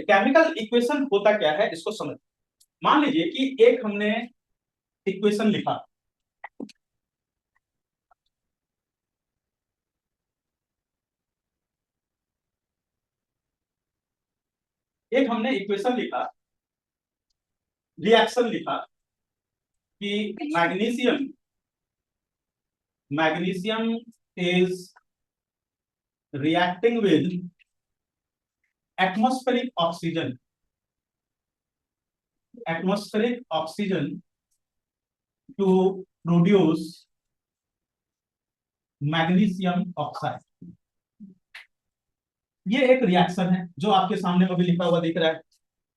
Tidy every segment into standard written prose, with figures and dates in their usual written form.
Chemical equation होता क्या है इसको समझ। मान लीजिए कि एक हमने इक्वेशन लिखा, एक हमने इक्वेशन लिखा, रिएक्शन लिखा कि magnesium is reacting with atmospheric oxygen to produce magnesium oxide। ये एक रिएक्शन है जो आपके सामने में भी लिखा हुआ दिख रहा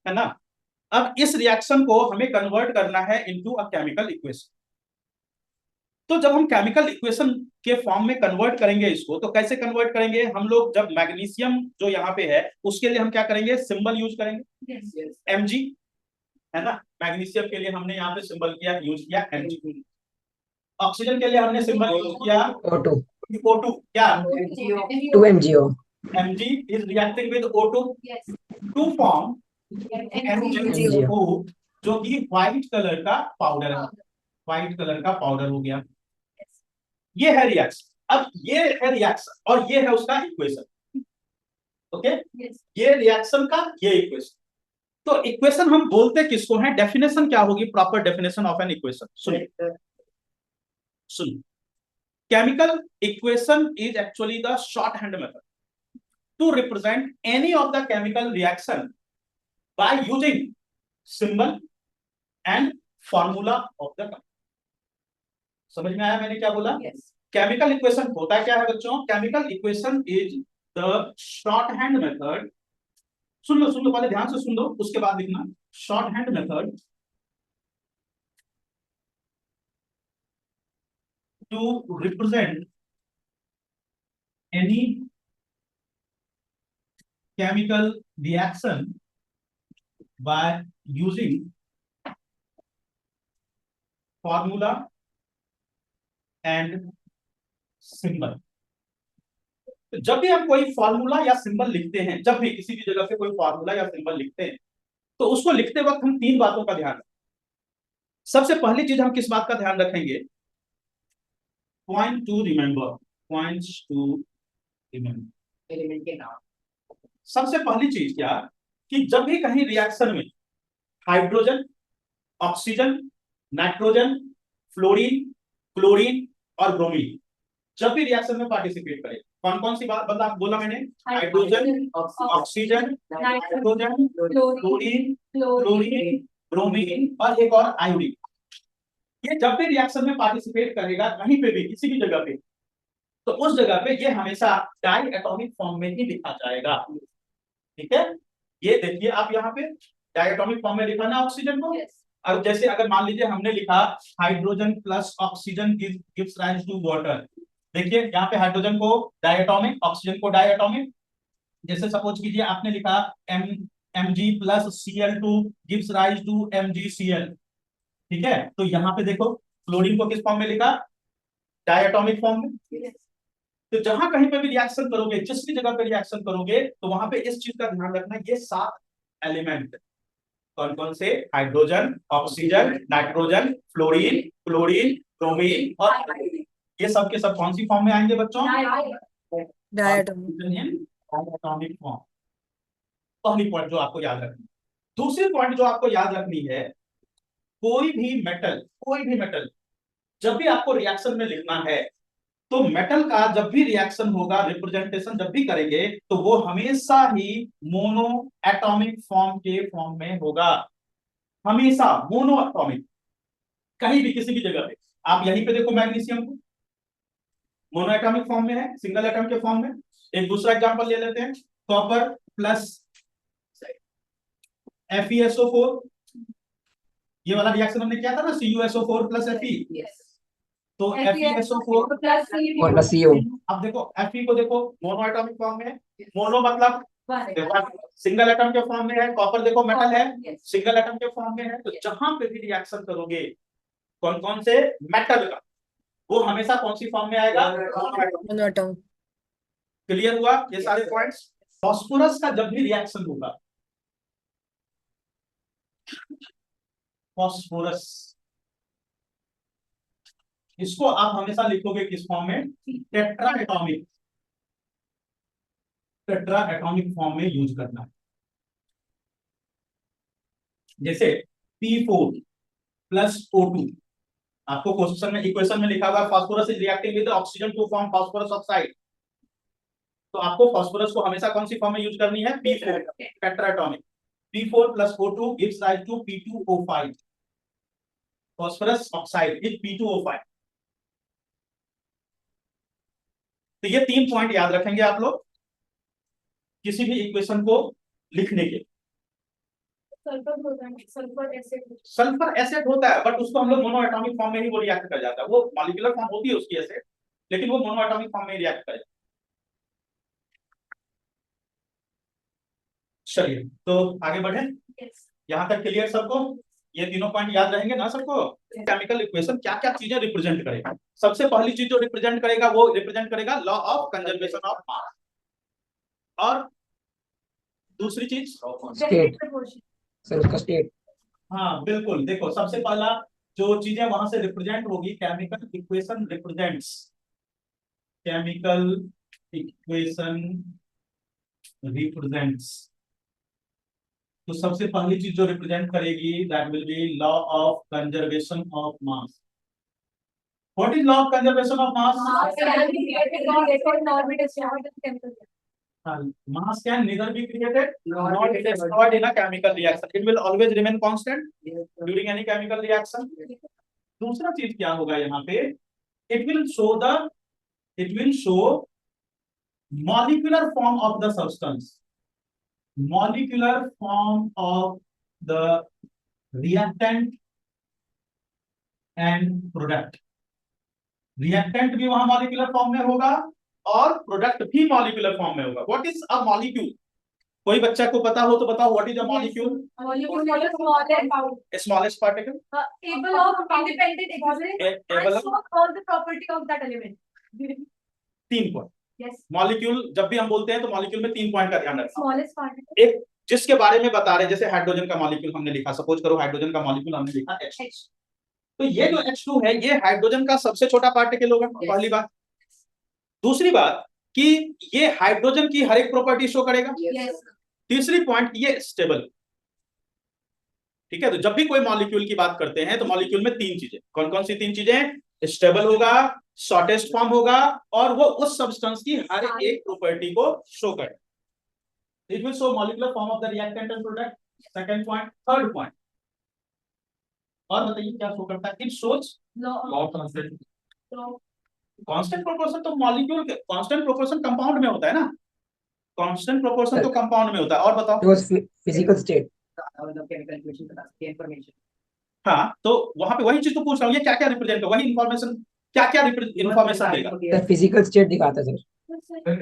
है ना। अब इस रिएक्शन को हमें कन्वर्ट करना है इनटू अ केमिकल इक्वेशन। तो जब हम केमिकल इक्वेशन के फॉर्म में कन्वर्ट करेंगे इसको, तो कैसे कन्वर्ट करेंगे हम लोग? जब मैग्नीशियम जो यहाँ पे है उसके लिए हम क्या करेंगे? सिंबल यूज करेंगे, Mg, है ना। मैग्नीशियम के लिए हमने यहाँ पे सिंबल किया, यूज किया Mg। ऑक्सीजन के लिए हमने सिंबल यूज किया O2। O2 क्या? 2MgO। Mg is reacting with O2 to form MgO, जो कि व्हाइट कलर का पाउडर है, व्हाइट कलर का पाउडर हो गया। ये है रिएक्शन। अब ये है रिएक्शन और ये है उसका इक्वेशन। ओके, ये रिएक्शन का ये इक्वेशन। तो इक्वेशन हम बोलते किसको हैं? डेफिनेशन क्या होगी? Proper definition of an equation सुनिए। Chemical equation is actually the shorthand method to represent any of the chemical reaction by using symbol and formula of the compound. समझ में आया मैंने क्या बोला? केमिकल इक्वेशन होता क्या है बच्चों? Chemical equation is the shorthand method, सुन लो पहले ध्यान से सुन लो उसके बाद लिखना। Shorthand method to represent any chemical reaction by using formula and symbol. जब भी हम कोई फॉर्मूला या सिंबल लिखते हैं, जब भी किसी भी जगह पे कोई फॉर्मूला या सिंबल लिखते हैं, तो उसको लिखते वक्त हम तीन बातों का ध्यान रखें। सबसे पहली चीज हम किस बात का ध्यान रखेंगे? पॉइंट टू रिमेंबर, एलिमेंट के नाम। सबसे पहली चीज क्या कि जब भी कहीं रिएक्शन में hydrogen, oxygen, nitrogen, fluorine, chlorine और ब्रोमीन जब भी रिएक्शन में पार्टिसिपेट करे, कौन कौन सी बात बता बोला मैंने? Hydrogen, oxygen, nitrogen, chlorine, bromine और एक और आयोडीन। ये जब भी रिएक्शन में पार्टिसिपेट करेगा कहीं पे भी किसी भी जगह पे, तो उस जगह पे ये हमेशा डाई एटॉमिक फॉर्म में ही लिखा जाएगा। ठीक है, ये देखिए आप यहाँ पे डाई एटॉमिक फॉर्म में लिखा ना ऑक्सीजन को। अब जैसे अगर मान लीजिए हमने लिखा hydrogen plus oxygen gives rise to water, देखिए यहाँ पे हाइड्रोजन को डायटोमिक, ऑक्सीजन को डायटोमिक। जैसे सपोज कीजिए आपने लिखा Mg plus Cl2 gives rise to MgCl। ठीक है, तो यहाँ पे देखो क्लोरीन को किस फॉर्म में लिखा? डायटोमिक फॉर्म में। तो जहां कहीं पे भी रिएक्शन करोगे, जिस भी जगह पे रिएक्शन करोगे, तो वहां पे इस चीज का ध्यान रखना, ये 7 एलिमेंट कौन कौन से? Hydrogen, oxygen, nitrogen, fluorine, chlorine, bromine और आयोडीन, ये सब के सब कौन सी फॉर्म में आएंगे बच्चों? Diatomic form. पहली पॉइंट जो आपको याद रखनी। दूसरी पॉइंट जो आपको याद रखनी है, कोई भी मेटल जब भी आपको रिएक्शन में लिखना है, तो मेटल का जब भी रिएक्शन होगा, रिप्रेजेंटेशन जब भी करेंगे, तो वो हमेशा ही मोनो एटॉमिक फॉर्म के फॉर्म में होगा। हमेशा मोनो एटॉमिक, कहीं भी किसी भी जगह पे। आप यहीं पे देखो मैग्नीशियम को मोनो एटॉमिक फॉर्म में है, सिंगल एटम के फॉर्म में। एक दूसरा एग्जांपल ले लेते हैं, कॉपर प्लस FeSO4, ये वाला रिएक्शन हमने किया था ना, CuSO4 प्लस Fe। तो FeSO4 प्लस CO। अब देखो Fe को देखो मोनो एटॉमिक फॉर्म में है, मोनो मतलब सिंगल एटम के फॉर्म में है। कॉपर देखो मेटल है, सिंगल एटम के फॉर्म में है। तो जहां पे भी रिएक्शन करोगे कौन कौन से मेटल का, वो हमेशा कौन सी फॉर्म में आएगा? Mono atom. क्लियर हुआ ये सारे पॉइंट्स? फास्फोरस का जब भी रिएक्शन होगा, फॉस्फोरस, इसको आप हमेशा लिखोगे किस फॉर्म में? Tetra atomic, tetra atomic form में यूज करना है। जैसे P4 प्लस O2, आपको क्वेश्चन में इक्वेशन में लिखा हुआ phosphorus is reacting with oxygen to form phosphorus oxide, तो आपको फास्फोरस को हमेशा कौन सी फॉर्म में यूज करनी है? P4 टेट्राएटॉमिक। P4 plus O2 gives rise to P2O5, phosphorus oxide is P2O5। तो ये 3 पॉइंट याद रखेंगे आप लोग किसी भी इक्वेशन को लिखने के। सल्फर एसिड होता है बट उसको हम लोग मोनो एटॉमिक फॉर्म में ही वो रिएक्ट कर जाता है, वो मॉलिक्यूलर फॉर्म होती है उसकी एसिड, लेकिन वो मोनो एटॉमिक फॉर्म में रिएक्ट कर जाता है। चलिए तो आगे बढ़े। यहाँ तक क्लियर सबको? ये तीनों पॉइंट याद रहेंगे ना सबको? केमिकल इक्वेशन क्या क्या चीजें रिप्रेजेंट करेगा? सबसे पहली चीज जो रिप्रेजेंट करेगा वो रिप्रेजेंट करेगा लॉ ऑफ कंजर्वेशन ऑफ मास, और दूसरी चीज स्टेट, सर उसका स्टेट। हाँ बिल्कुल, देखो सबसे पहला जो चीजें वहां से रिप्रेजेंट होगी, chemical equation represents, chemical equation represents, तो सबसे पहली चीज जो रिप्रेजेंट करेगी that will be law of conservation of mass. What is law of conservation of mass? Mass can neither be created nor destroyed in a chemical reaction. It will always remain constant during any chemical reaction. दूसरा चीज क्या होगा यहाँ पे? It will show molecular form of the substance, molecular form of the reactant and product. Reactant भी वहां molecular form में होगा और प्रोडक्ट भी मॉलिक्यूलर फॉर्म में होगा। What is a molecule? कोई बच्चा को पता हो तो बताओ, what is a molecule? Smallest particle able of independent existence and show all the property of that element. 3 point. Yes. Molecule जब भी हम बोलते हैं तो मॉलिक्यूल में 3 पॉइंट का ध्यान रखना। Smallest particle. एक जिसके बारे में बता रहे, जैसे हाइड्रोजन का मॉलिक्यूल हमने लिखा, सपोज करो हाइड्रोजन का मॉलिक्यूल हमने लिखा H, तो ये जो H2 है ये हाइड्रोजन का सबसे छोटा पार्टिकल होगा। पहली बात। दूसरी बात कि ये हाइड्रोजन की हर एक प्रॉपर्टी शो करेगा। Yes. तीसरी पॉइंट, ये स्टेबल। ठीक है, तो जब भी कोई मॉलिक्यूल की बात करते हैं तो मॉलिक्यूल में 3 चीजें, कौन कौन सी 3 चीजें? स्टेबल होगा, शॉर्टेस्ट फॉर्म होगा, और वो उस सब्सटेंस की हर एक प्रॉपर्टी को शो करेगा। It will show molecular form of the reactant and product. Second point. Third point और बताइए क्या शो करता है? It shows Law law of constant proportion. तो मॉलिक्यूल के कांस्टेंट प्रोपोर्शन कंपाउंड में होता है ना, कांस्टेंट प्रोपोर्शन तो कंपाउंड में होता है। और बताओ? Physical state. हाँ, तो वहां पे वही चीज तो पूछ रहा हूँ, ये क्या क्या रिप्रेजेंट है, वही इंफॉर्मेशन क्या क्या इंफॉर्मेशन देगा? फिजिकल स्टेट दिखाता है sir.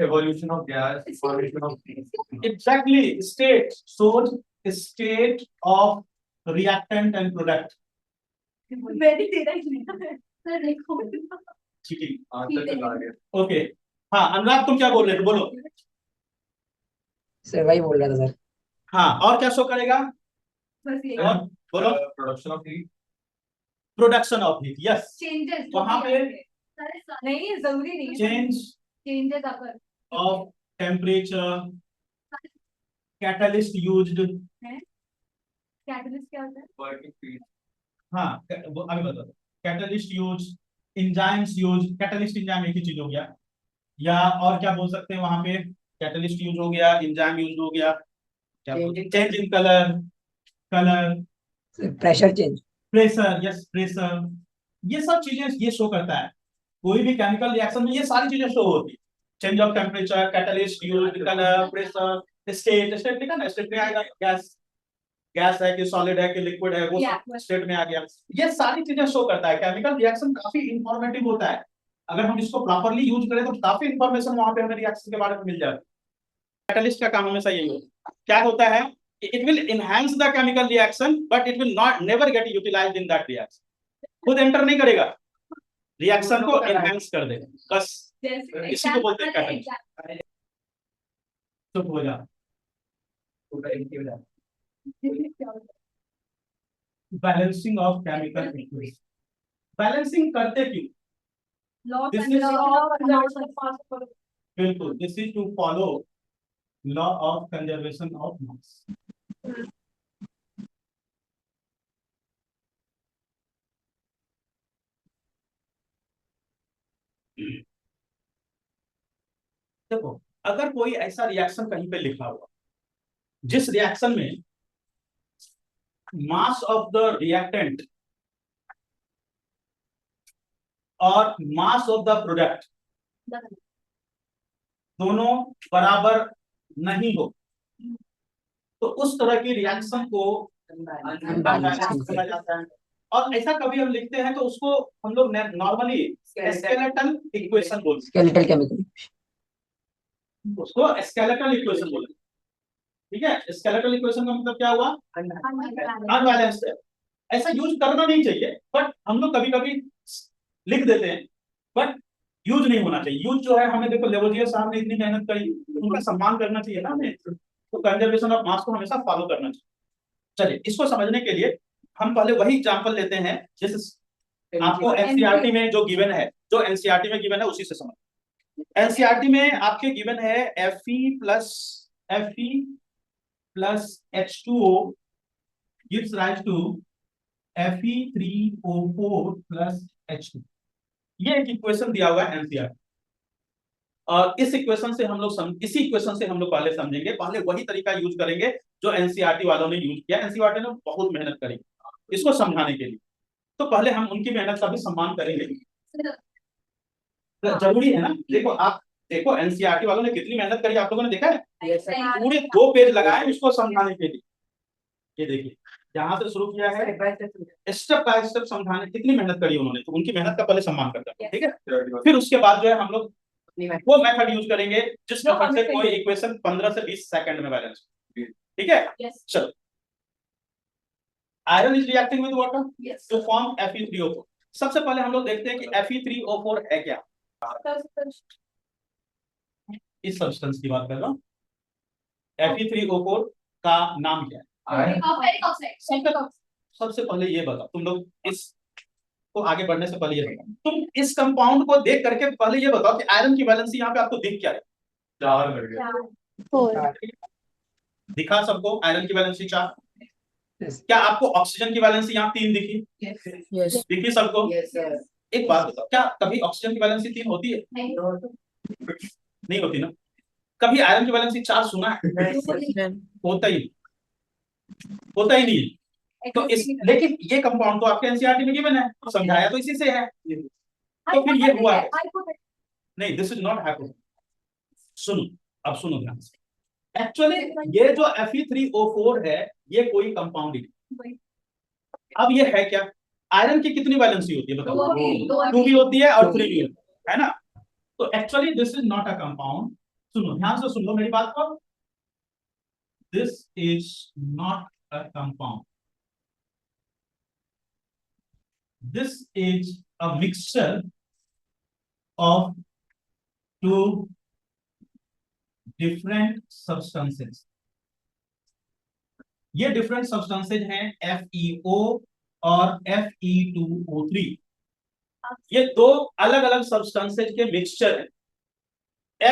evolution of gas, formation of exactly, state shows state of reactant and product. very तेरा ही sir देखो ठीक है, answer to target. ओके। हाँ अनुराग, तुम क्या बोल रहे थे? बोलो। सर वही बोल रहा था सर। हाँ, और क्या शो करेगा? बस ये और बोलो। Production of heat. Production of heat. Yes, changes वहां पे नहीं जरूरी नहीं है चेंज changes अगर of temperature, catalyst used. catalyst क्या होता है? Working heat. हाँ वो अभी बताओ। Catalyst use, enzymes use, catalyst enzyme एक ही चीज हो गया, या और क्या बोल सकते हैं वहां पे? कैटलिस्ट यूज हो गया, एंजाइम यूज हो गया, क्या change in colour, pressure change. Pressure. Yes, pressure. ये सब चीजें ये शो करता है। कोई भी केमिकल रिएक्शन में ये सारी चीजें शो होती है। Change of temperature, catalyst use, colour, pressure, state. State लिखा ना, स्टेट में आएगा गैस, गैस है कि सॉलिड है कि लिक्विड है, वो स्टेट में आ गया। ये सारी चीजें शो करता है। केमिकल रिएक्शन काफी इंफॉर्मेटिव होता है, अगर हम इसको प्रॉपर्ली यूज करें तो काफी इंफॉर्मेशन वहां पे हमें रिएक्शन के बारे में मिल जाती है। कैटलिस्ट का काम हमेशा यही होता है। क्या होता है? It will enhance the chemical reaction but it will not never get utilised in that reaction. खुद एंटर नहीं करेगा, रिएक्शन को एनहांस कर देगा, बस इसी को बोलते हैं कैटलिस्ट। चुप हो जा। Balancing of chemical equation. Balancing करते क्यों? Laws This and is- law of conservation. बिल्कुल, this is to follow law of conservation of mass. देखो, अगर कोई ऐसा रिएक्शन कहीं पे लिखा हुआ जिस रिएक्शन में मास ऑफ द रिएक्टेंट और मास ऑफ द प्रोडक्ट दोनों बराबर नहीं हो, तो उस तरह की रिएक्शन को अनबैलेंस कहा जाता है। और ऐसा कभी हम लिखते हैं तो उसको हम लोग नॉर्मली स्केलेटल इक्वेशन बोलते स्केलेटल केमिकल। हैं, उसको स्केलेटल इक्वेशन बोलते हैं। ठीक है, स्केलेटल इक्वेशन का मतलब क्या हुआ? अनबैलेंस्ड है। ऐसा यूज करना नहीं चाहिए, बट हम लोग कभी कभी लिख देते हैं, बट यूज नहीं होना चाहिए। यूज जो है, हमें देखो लेवोजियर साहब ने इतनी मेहनत करी, उनका सम्मान करना चाहिए ना हमें, तो कंजर्वेशन ऑफ मास को हमेशा फॉलो करना चाहिए। चलिए, इसको समझने के लिए हम पहले वही एग्जांपल लेते हैं जैसे आपको एनसीईआरटी में जो गिवन है, जो एनसीईआरटी में गिवन है उसी से समझ। एनसीईआरटी में आपके गिवन है Fe plus H2O gives rise to Fe3O4 plus H2। ये एक इक्वेशन दिया हुआ है एनसीईआरटी, और इस इक्वेशन से हम लोग इसी इक्वेशन से हम लोग पहले समझेंगे, पहले वही तरीका यूज करेंगे जो एनसीईआरटी वालों ने यूज किया। एनसीईआरटी ने बहुत मेहनत करी इसको समझाने के लिए, तो पहले हम उनकी मेहनत का भी सम्मान करेंगे। तो जरूरी है ना। देखो, आप देखो एनसीईआरटी वालों ने कितनी मेहनत करी, आप लोगों ने देखा है, पूरे 2 पेज लगाए इसको समझाने के लिए। ये देखिए, जहां से शुरू किया है स्टेप बाय स्टेप समझाने, कितनी मेहनत करी उन्होंने, तो उनकी मेहनत का पहले सम्मान करते हैं। ठीक है, फिर उसके बाद जो है हम लोग वो मेथड यूज करेंगे जिस मेथड से कोई इक्वेशन 15 से 20 सेकंड में बैलेंस। ठीक है, चलो। Iron is reacting with water to form Fe3O4। सबसे पहले हम लोग देखते हैं कि Fe3O4 है क्या। इस सब्सटेंस की बात कर रहा हूँ। Fe3O4 का नाम क्या है? सबसे पहले ये बताओ, तुम लोग इस को आगे बढ़ने से पहले ये बताओ, तुम इस कंपाउंड को देख करके पहले ये बताओ कि आयरन की वैलेंसी यहाँ पे आपको दिख क्या है? 4 लग गया। दिखा सबको आयरन की वैलेंसी 4? Yes. क्या आपको ऑक्सीजन की वैलेंसी यहाँ 3 दिखी? Yes. दिखी सबको? एक बात बताओ, क्या कभी ऑक्सीजन की वैलेंसी 3 होती है? नहीं होती ना। कभी आयरन की वैलेंसी 4 सुना है? होता ही नहीं है। तो इस लेकिन ये कंपाउंड तो आपके एनसीईआरटी में गिवन है, समझाया तो इसी से है, तो फिर ये हुआ है। नहीं, दिस इज नॉट हाइपोथेसिस। सुनो, अब सुनो ध्यान से। एक्चुअली ये जो Fe3O4 है, ये कोई कंपाउंड ही। अब ये है क्या? आयरन की कितनी वैलेंसी होती है बताओ? 2 भी होती है और 3 भी होती है ना। तो actually this is not a compound. सुनो, ध्यान से सुन लो मेरी बात को। This is not a compound, this is a mixture of 2 different substances। ये different substances हैं FeO और Fe2O3। ये 2 अलग अलग substances के मिक्सचर है।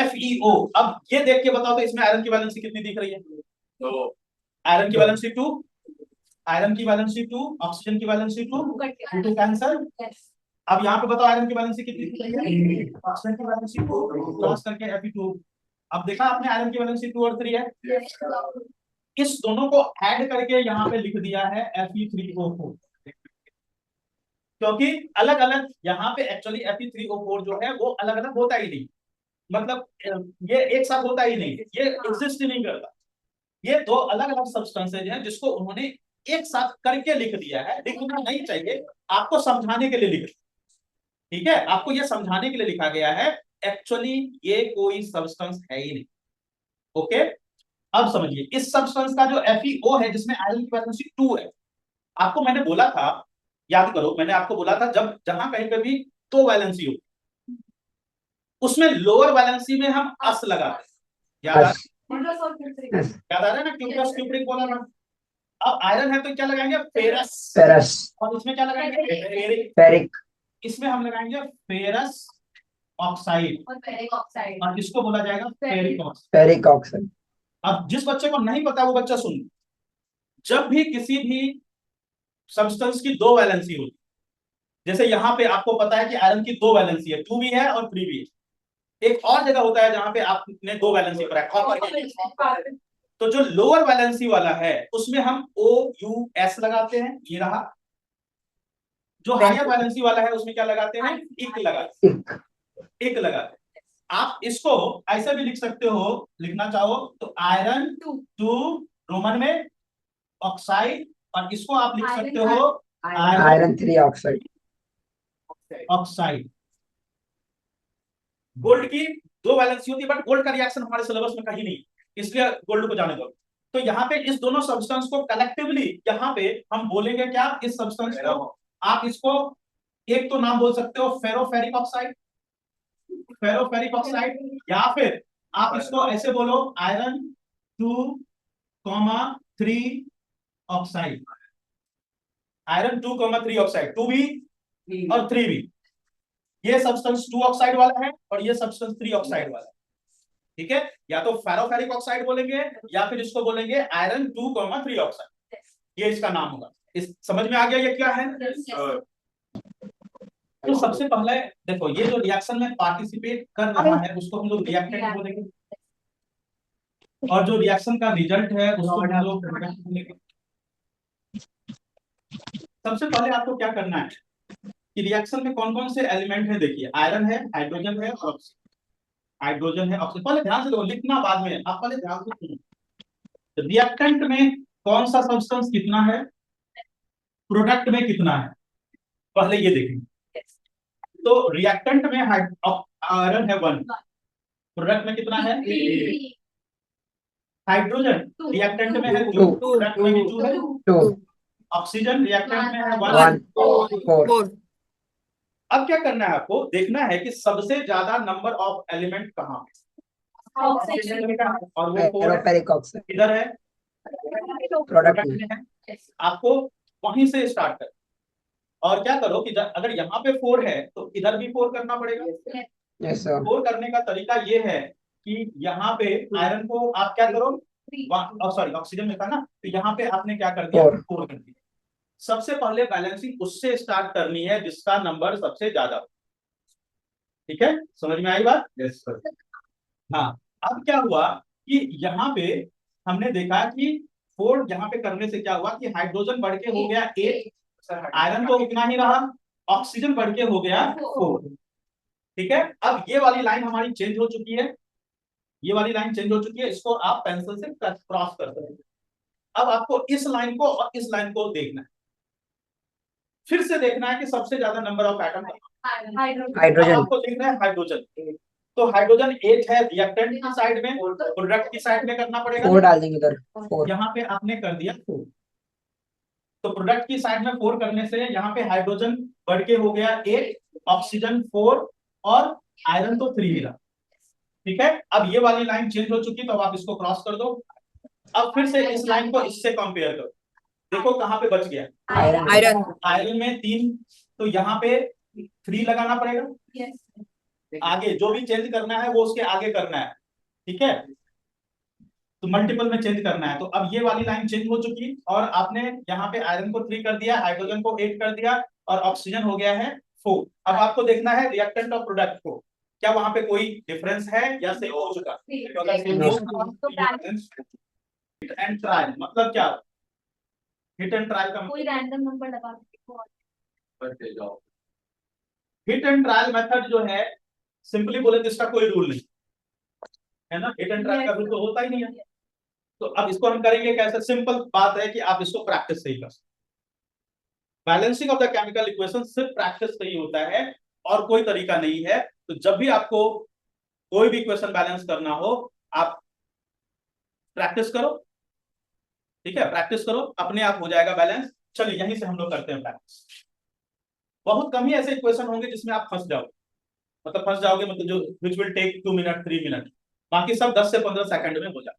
FeO, अब ये देख के बताओ तो इसमें आयरन की वैलेंसी कितनी दिख रही है? तो आयरन की वैलेंसी 2, आयरन की वैलेंसी 2, ऑक्सीजन की वैलेंसी 2, टू कैंसर। अब यहाँ पे बताओ आयरन की वैलेंसी कितनी दिख रही है? ऑक्सीजन की वैलेंसी 2 क्रॉस करके Fe2। अब देखा आपने आयरन की वैलेंसी 2 और 3 है। इस दोनों को ऐड करके यहाँ पे लिख दिया है Fe3O4, क्योंकि अलग अलग यहाँ पे एक्चुअली Fe3O4 जो है वो अलग अलग होता ही नहीं, मतलब ये एक साथ होता ही नहीं, ये एग्जिस्ट ही नहीं करता। ये 2 अलग अलग सब्सटेंसेज हैं जिसको उन्होंने एक साथ करके लिख दिया है। लिखना नहीं चाहिए, आपको समझाने के लिए लिख, ठीक है, आपको ये समझाने के लिए लिखा गया है। एक्चुअली ये कोई सब्सटेंस है ही नहीं। ओके, अब समझिए, इस सब्सटेंस का जो FeO है जिसमें आयरन की वैलेंसी 2 है, आपको मैंने बोला था, याद करो, मैंने आपको बोला था जब जहां कहीं पे भी 2 वैलेंसी हो उसमें लोअर वैलेंसी में हम अस लगाते हैं। याद आ रहा है ना, क्यूप्रस क्यूप्रिक बोला ना। अब आयरन है तो क्या लगाएंगे, फेरस, फेरस, और इसमें क्या लगाएंगे, फेरिक, फेरिक, इसमें हम लगाएंगे फेरस ऑक्साइड, और फेरिक ऑक्साइड, और इसको बोला जाएगा फेरिक ऑक्साइड। Ferric oxide. अब जिस बच्चे को नहीं पता वो बच्चा सुन, जब भी किसी भी सब्सटेंस की दो वैलेंसी होती, जैसे यहाँ पे आपको पता है कि आयरन की दो वैलेंसी है, 2 भी है और 3 भी है। एक और जगह होता है जहां पे आपने दो वैलेंसी पर है, कॉपर। तो जो लोअर वैलेंसी वाला है उसमें हम OUS लगाते हैं, ये रहा। जो हायर वैलेंसी वाला है उसमें क्या लगाते हैं, इक लगाते हैं, इक लगाते हैं। आप इसको ऐसे भी लिख सकते हो, लिखना चाहो तो आयरन 2 रोमन में ऑक्साइड, और इसको आप लिख सकते हो आयरन 3 ऑक्साइड। ऑक्साइड। गोल्ड की दो वैलेंसी होती है, बट गोल्ड का रिएक्शन हमारे सिलेबस में कहीं नहीं, इसलिए गोल्ड को जाने दो। तो यहाँ पे इस दोनों सब्सटेंस को कलेक्टिवली यहाँ पे हम बोलेंगे क्या, इस सब्सटेंस को आप इसको एक तो नाम बोल सकते हो फेरोफेरिक ऑक्साइड, फेरोफेरिक ऑक्साइड, या फिर आप इसको ऐसे बोलो आयरन 2,3 ऑक्साइड, आयरन 2,3 ऑक्साइड, 2 भी और 3 भी। ये सब्सटेंस 2 ऑक्साइड वाला है और ये सब्सटेंस 3 ऑक्साइड वाला है, ठीक है। या तो फेरोफेरिक ऑक्साइड बोलेंगे या फिर इसको बोलेंगे आयरन 2,3 ऑक्साइड, ये इसका नाम होगा। इस समझ में आ गया ये क्या है। तो सबसे पहले देखो, ये जो रिएक्शन में पार्टिसिपेट कर रहा है उसको हम लोग रिएक्टेंट बोलेंगे, और जो रिएक्शन का रिजल्ट है उसको हम लोग प्रोडक्ट बोलेंगे। सबसे पहले आपको क्या करना है कि रिएक्शन में कौन कौन से एलिमेंट है, देखिए आयरन है, हाइड्रोजन है और हाइड्रोजन है, ऑक्सीजन। पहले ध्यान से देखो, लिखना बाद में, आप पहले ध्यान से सुनो। रिएक्टेंट में कौन सा सब्सटेंस कितना है, प्रोडक्ट में कितना है, पहले ये देखेंगे। तो रिएक्टेंट में आयरन है 1, प्रोडक्ट में कितना है, हाइड्रोजन रिएक्टेंट में है 2, प्रोडक्ट में भी 2 है, 2, ऑक्सीजन रिएक्टेंट में है 1, 1, 4। अब क्या करना है, आपको देखना है कि सबसे ज्यादा नंबर ऑफ एलिमेंट कहाँ है, ऑक्सीजन में कहाँ है, और वो 4 है, फेरोफेरिक ऑक्साइड इधर है, प्रोडक्ट में है। आपको वहीं से स्टार्ट कर, और क्या करो कि अगर यहाँ पे 4 है तो इधर भी 4 करना पड़ेगा। Yes sir. 4 करने का तरीका ये है कि यहाँ पे आयरन को आप क्या करो, सॉरी ऑक्सीजन में था ना, तो यहाँ पे आपने क्या कर दिया, 4 कर दिया। सबसे पहले बैलेंसिंग उससे स्टार्ट करनी है जिसका नंबर सबसे ज्यादा हो, ठीक है, समझ में आई बात। Yes sir. हाँ, अब क्या हुआ कि यहाँ पे हमने देखा कि 4 यहाँ पे करने से क्या हुआ कि हाइड्रोजन बढ़ के हो गया 8, आयरन तो इतना ही रहा, ऑक्सीजन बढ़ के हो गया 4, ठीक है। अब ये वाली लाइन हमारी चेंज हो चुकी है, ये वाली लाइन चेंज हो चुकी है, इसको आप पेंसिल से क्रॉस कर सकते हैं। अब आपको इस लाइन को और इस लाइन को देखना है, फिर से देखना है कि सबसे ज्यादा नंबर ऑफ एटम हाइड्रोजन, आपको देखना है हाइड्रोजन। तो हाइड्रोजन 8 है रिएक्टेंट की साइड में, प्रोडक्ट की साइड में करना पड़ेगा, 4 डाल देंगे इधर, 4। यहाँ पे आपने कर दिया 4, तो प्रोडक्ट की साइड में 4 करने से यहाँ पे हाइड्रोजन बढ़ के हो गया 8, ऑक्सीजन 4 और आयरन तो 3 ही रहा, ठीक है। अब ये वाली लाइन चेंज हो चुकी, तो अब आप इसको क्रॉस कर दो। अब फिर से इस लाइन को इससे कंपेयर करो, देखो कहाँ पे बच गया, आयरन, आयरन में 3, तो यहाँ पे 3 लगाना पड़ेगा। आगे जो भी चेंज करना है वो उसके आगे करना है, ठीक है, तो मल्टीपल में चेंज करना है। तो अब ये वाली लाइन चेंज हो चुकी, और आपने यहाँ पे आयरन को 3 कर दिया, हाइड्रोजन को 8 कर दिया, और ऑक्सीजन हो गया है 4। अब आपको देखना है रिएक्टेंट और प्रोडक्ट को, क्या वहां पे कोई डिफरेंस है या सेम हो चुका। हिट एंड ट्रायल मतलब क्या, हिट एंड ट्रायल का कोई रैंडम नंबर लगा दो। हिट एंड ट्रायल मेथड जो है, सिंपली बोले तो इसका कोई रूल नहीं है ना, हिट एंड ट्रायल का रूल तो होता ही नहीं है। तो अब इसको हम करेंगे कैसे, सिंपल बात है कि आप इसको प्रैक्टिस से ही कर सकते। Balancing of the chemical equation सिर्फ प्रैक्टिस से ही होता है और कोई तरीका नहीं है। तो जब भी आपको कोई भी इक्वेशन बैलेंस करना हो, आप प्रैक्टिस करो, ठीक है, प्रैक्टिस करो, अपने आप हो जाएगा बैलेंस। चलिए यहीं से हम लोग करते हैं प्रैक्टिस। बहुत कम ही ऐसे इक्वेशन होंगे जिसमें आप फंस जाओगे, मतलब फंस जाओगे, मतलब जो which will take 2 minute 3 minute, बाकी सब 10 से 15 सेकंड में हो जाए।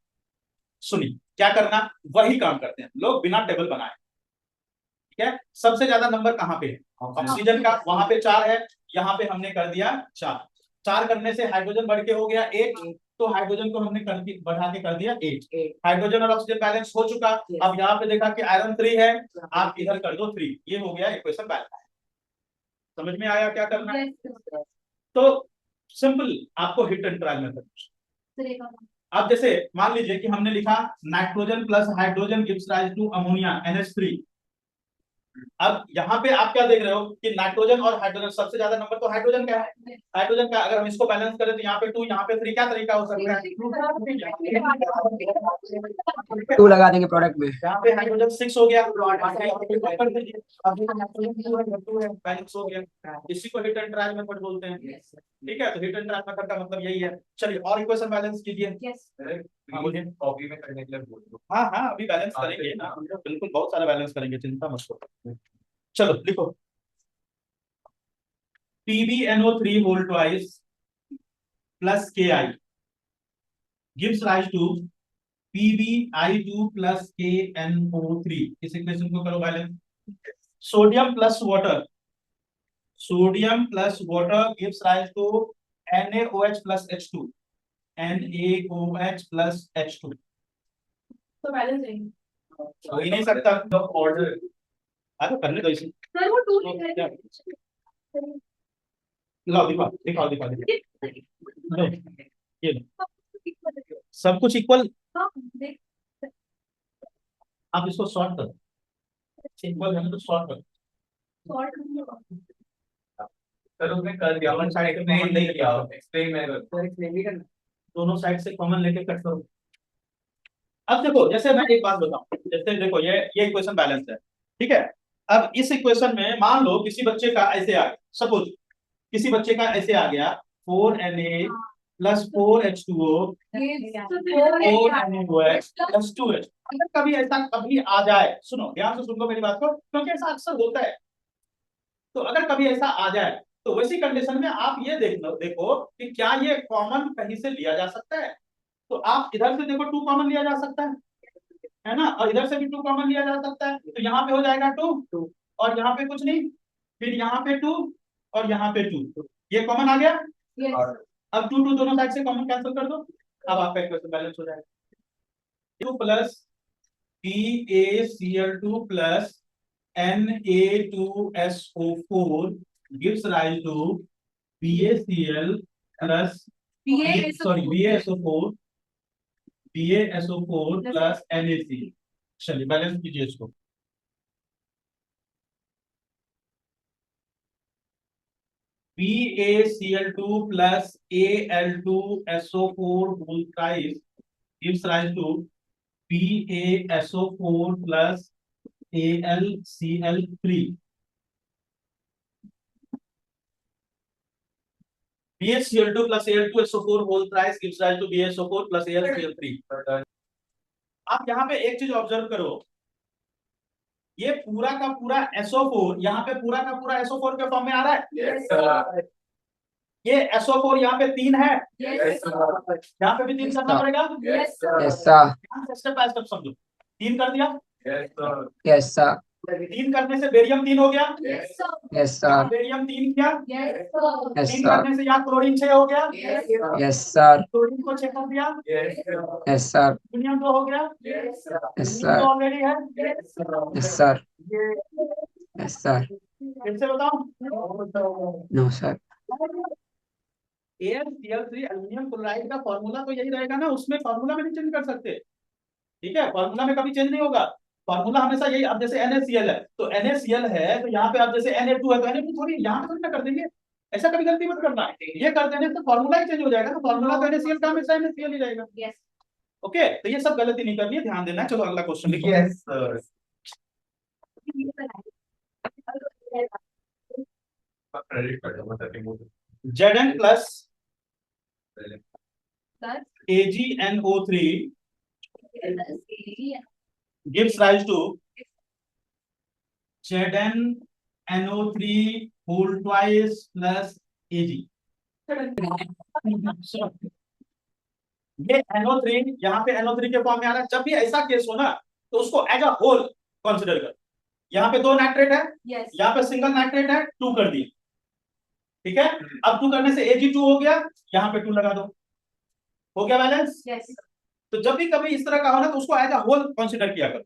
सुनिए क्या करना, वही काम करते हैं लोग बिना टेबल बनाए। ठीक है, सबसे ज्यादा नंबर कहाँ पे है? ऑक्सीजन का, वहां पे 4 है, यहाँ पे हमने कर दिया 4। 4 करने से हाइड्रोजन बढ़ के हो गया 8, तो हाइड्रोजन को हमने बढ़ा के कर दिया 8। हाइड्रोजन और ऑक्सीजन बैलेंस हो चुका। अब यहाँ पे देखा कि आयरन 3 है, आप इधर कर दो 3, ये हो गया इक्वेशन बैलेंस। समझ में आया क्या करना है? तो सिंपल आपको हिट एंड ट्रायल मेथड। अब जैसे मान लीजिए कि हमने लिखा nitrogen plus hydrogen gives rise to ammonia NH3। अब यहाँ पे आप क्या देख रहे हो कि नाइट्रोजन और हाइड्रोजन, सबसे ज्यादा नंबर तो हाइड्रोजन का है। हाइड्रोजन का अगर हम इसको बैलेंस करें तो यहाँ पे 2, यहाँ पे 3, क्या तरीका हो सकता है? 2 लगा देंगे प्रोडक्ट में। यहाँ पे हाइड्रोजन 6 हो गया, बैलेंस हो गया। इसी को हिट एंड ट्रायल मेथड बोलते हैं। ठीक है, तो हिट एंड ट्रायल मेथड का मतलब यही है। चलिए और इक्वेशन बैलेंस कीजिए। कॉपी में करने के लिए बोल दो। हाँ हाँ, अभी बैलेंस करेंगे ना, बिल्कुल बहुत सारा बैलेंस करेंगे, चिंता मत करो। चलो लिखो, PbNO3 whole twice plus Ki gives rise to PbI2 plus KNO3। इस इक्वेशन को करो balance. Sodium plus water, sodium plus water gives rise to NaOH plus H2, NaOH plus H2। तो बैलेंस नहीं, हो ही नहीं सकता, तो ऑर्डर आगे करने दो इसे। सर वो 2 लिख रहे थे। दिखाओ दिखाओ दिखाओ दिखाओ दिखाओ। लो, ये लो, सब कुछ इक्वल। हाँ, देख आप इसको सॉर्ट करो, इक्वल है तो सॉर्ट करो। सॉर्ट सर उसने कर दिया, वन साइड एक्सप्लेन नहीं किया, एक्सप्लेन मैं कर। दोनों साइड से कॉमन लेके कट करो। अब देखो, जैसे मैं एक बात बताऊं, जैसे देखो ये इक्वेशन बैलेंस है, ठीक है। अब इस इक्वेशन में मान लो किसी बच्चे का ऐसे आ गया, सपोज किसी बच्चे का ऐसे आ गया 4Na plus 4H2O 4NaOH plus 2H। अगर कभी ऐसा कभी आ जाए, सुनो ध्यान से सुन लो मेरी बात को, क्योंकि ऐसा अक्सर होता है। तो अगर कभी ऐसा आ जाए तो वैसी कंडीशन में आप ये देखो कि क्या ये कॉमन कहीं से लिया जा सकता है। तो आप इधर से देखो 2 कॉमन लिया जा सकता है ना, और इधर से भी 2 कॉमन लिया जा सकता है। तो यहाँ पे हो जाएगा 2 और यहाँ पे कुछ नहीं, फिर यहाँ पे 2 और यहाँ पे 2, ये कॉमन आ गया। अब 2 दोनों साइड से कॉमन कैंसिल कर दो, अब आपका इक्वेशन बैलेंस हो जाएगा। 2 plus PaCl2 plus Na2SO4 gives rise to BaCl plus BaSO4 plus NaC। चलिए बैलेंस कीजिए इसको। BaCl2 plus Al2SO4 whole thrice gives rise to BaSO4 plus AlCl3। BaCl2 plus Al2SO4 whole thrice gives rise to BaSO4 plus AlCl3। आप यहाँ पे एक चीज observe करो, ये पूरा का पूरा SO4 यहाँ पे पूरा का पूरा SO4 के फॉर्म में आ रहा है। यस सर, ये SO4 यहाँ पे 3 है, यस सर, यहाँ पे भी 3 करना पड़ेगा। Yes yes sir, step by step समझो। 3 कर दिया, यस सर, यस सर, 3 करने से बेरियम 3 हो गया, यस यस यहाँ सर, बेरियम 3 किया, यस 3 सर, करने से यहाँ क्लोरीन 6 हो गया, यस सर, क्लोरीन को 6 कर दिया, यस सर, यूनियन 2 हो गया, यस यूनियन 2 सर, ऑलरेडी है। यस सर, ये यस सर, फिर से बताओ, no sir, AlCl3 aluminium chloride का फॉर्मूला तो यही रहेगा ना, उसमें फॉर्मूला में नहीं चेंज कर सकते। ठीक है, फॉर्मूला में कभी चेंज नहीं होगा, फॉर्मूला हमेशा यही। अब जैसे NaCl है तो NaCl है, तो यहाँ पे अब जैसे Na2 है तो Na2 थोड़ी यहाँ पे थोड़ी ना कर देंगे, ऐसा कभी गलती मत करना। ये कर देने से फॉर्मूला ही चेंज हो जाएगा, तो फॉर्मूला तो NaCl का हमेशा NaCl ही रहेगा। यस ओके, तो ये सब गलती नहीं करनी है, ध्यान देना है। चलो अगला क्वेश्चन लिखिए। Yes sir. क्रेडिट कर दो मतलब Zn plus sir AgNO3 gives rise to ZnNO3 whole twice plus Ag। ये NO3 यहाँ पे NO3 के फॉर्म में आ रहा है। जब भी ऐसा केस हो ना तो उसको एज अ होल कंसिडर कर। यहाँ पे 2 नाइट्रेट है, Yes. यहाँ पे सिंगल नाइट्रेट है, 2 कर दिए, ठीक है। अब 2 करने से Ag2 हो गया, यहाँ पे 2 लगा दो, हो गया बैलेंस। Yes. तो जब भी कभी इस तरह का हो ना तो उसको एज अ होल कंसिडर किया करो।